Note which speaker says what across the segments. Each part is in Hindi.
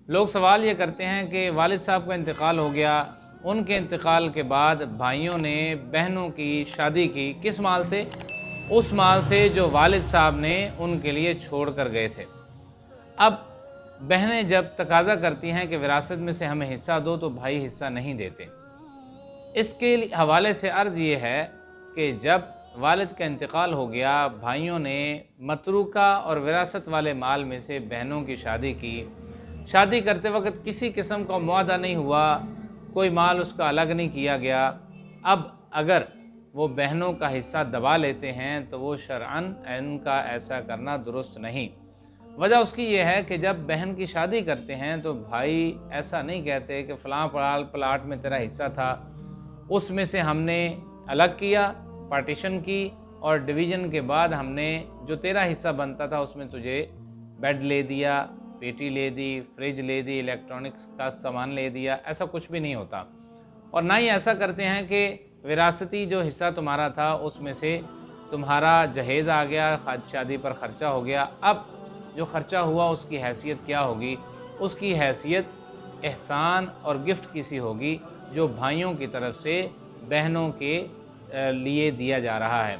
Speaker 1: लोग सवाल ये करते हैं कि वालिद साहब का इंतकाल हो गया, उनके इंतकाल के बाद भाइयों ने बहनों की शादी की, किस माल से? उस माल से जो वालिद साहब ने उनके लिए छोड़ कर गए थे। अब बहनें जब तकाज़ा करती हैं कि विरासत में से हमें हिस्सा दो, तो भाई हिस्सा नहीं देते। इसके हवाले से अर्ज़ ये है कि जब वालिद का इंतकाल हो गया, भाइयों ने मतरूका और विरासत वाले माल में से बहनों की शादी की। शादी करते वक्त किसी किस्म का मुआदा नहीं हुआ, कोई माल उसका अलग नहीं किया गया। अब अगर वो बहनों का हिस्सा दबा लेते हैं तो वो शरअन इनका ऐसा करना दुरुस्त नहीं। वजह उसकी ये है कि जब बहन की शादी करते हैं तो भाई ऐसा नहीं कहते कि फ़लाँ प्लाट में तेरा हिस्सा था, उसमें से हमने अलग किया, पार्टीशन की, और डिवीज़न के बाद हमने जो तेरा हिस्सा बनता था उसमें तुझे बेड ले दिया, पेटी ले दी, फ्रिज ले दी, इलेक्ट्रॉनिक्स का सामान ले दिया। ऐसा कुछ भी नहीं होता। और ना ही ऐसा करते हैं कि विरासती जो हिस्सा तुम्हारा था उसमें से तुम्हारा जहेज़ आ गया, शादी पर ख़र्चा हो गया, अब जो ख़र्चा हुआ उसकी हैसियत क्या होगी? उसकी हैसियत एहसान और गिफ्ट किसी होगी जो भाइयों की तरफ से बहनों के लिए दिया जा रहा है।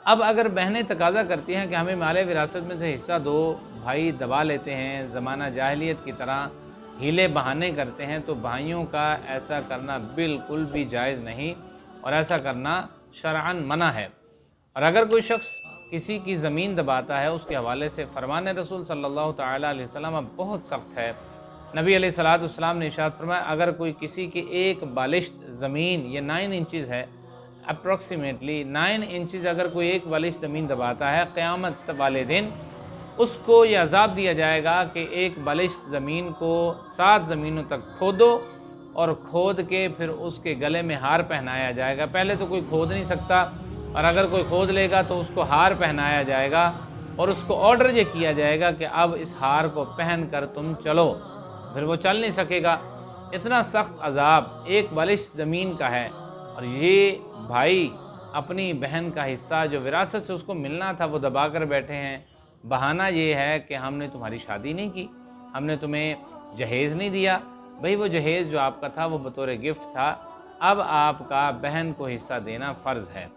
Speaker 1: अब अगर बहनें तकाज़ा करती हैं कि हमें माले विरासत में से हिस्सा दो, भाई दबा लेते हैं, ज़माना जाहिलियत की तरह हीले बहाने करते हैं, तो भाइयों का ऐसा करना बिल्कुल भी जायज़ नहीं और ऐसा करना शरअन मना है। और अगर कोई शख्स किसी की ज़मीन दबाता है, उसके हवाले से फ़रमान रसूल सल्लल्लाहु तआला अलैहि वसल्लम बहुत सख्त है। नबी अलैहिस्सलाम ने इरशाद फरमाया, अगर कोई किसी की एक बालिश्त ज़मीन, ये 9 इंचज़ है, अप्रॉक्सीमेटली 9 इंचज़, अगर कोई एक बालिश्त ज़मीन दबाता है, क़यामत वाले दिन उसको ये अज़ाब दिया जाएगा कि एक बालिश्त ज़मीन को 7 ज़मीनों तक खोदो और खोद के फिर उसके गले में हार पहनाया जाएगा। पहले तो कोई खोद नहीं सकता, और अगर कोई खोद लेगा तो उसको हार पहनाया जाएगा और उसको ऑर्डर ये किया जाएगा कि अब इस हार को पहन कर तुम चलो, फिर वो चल नहीं सकेगा। इतना सख्त अज़ाब एक बालिश्त ज़मीन का है। और ये भाई अपनी बहन का हिस्सा जो विरासत से उसको मिलना था वो दबा कर बैठे हैं। बहाना ये है कि हमने तुम्हारी शादी नहीं की, हमने तुम्हें जहेज़ नहीं दिया। भाई वो जहेज़ जो आपका था वो बतौर गिफ्ट था, अब आपका बहन को हिस्सा देना फ़र्ज़ है।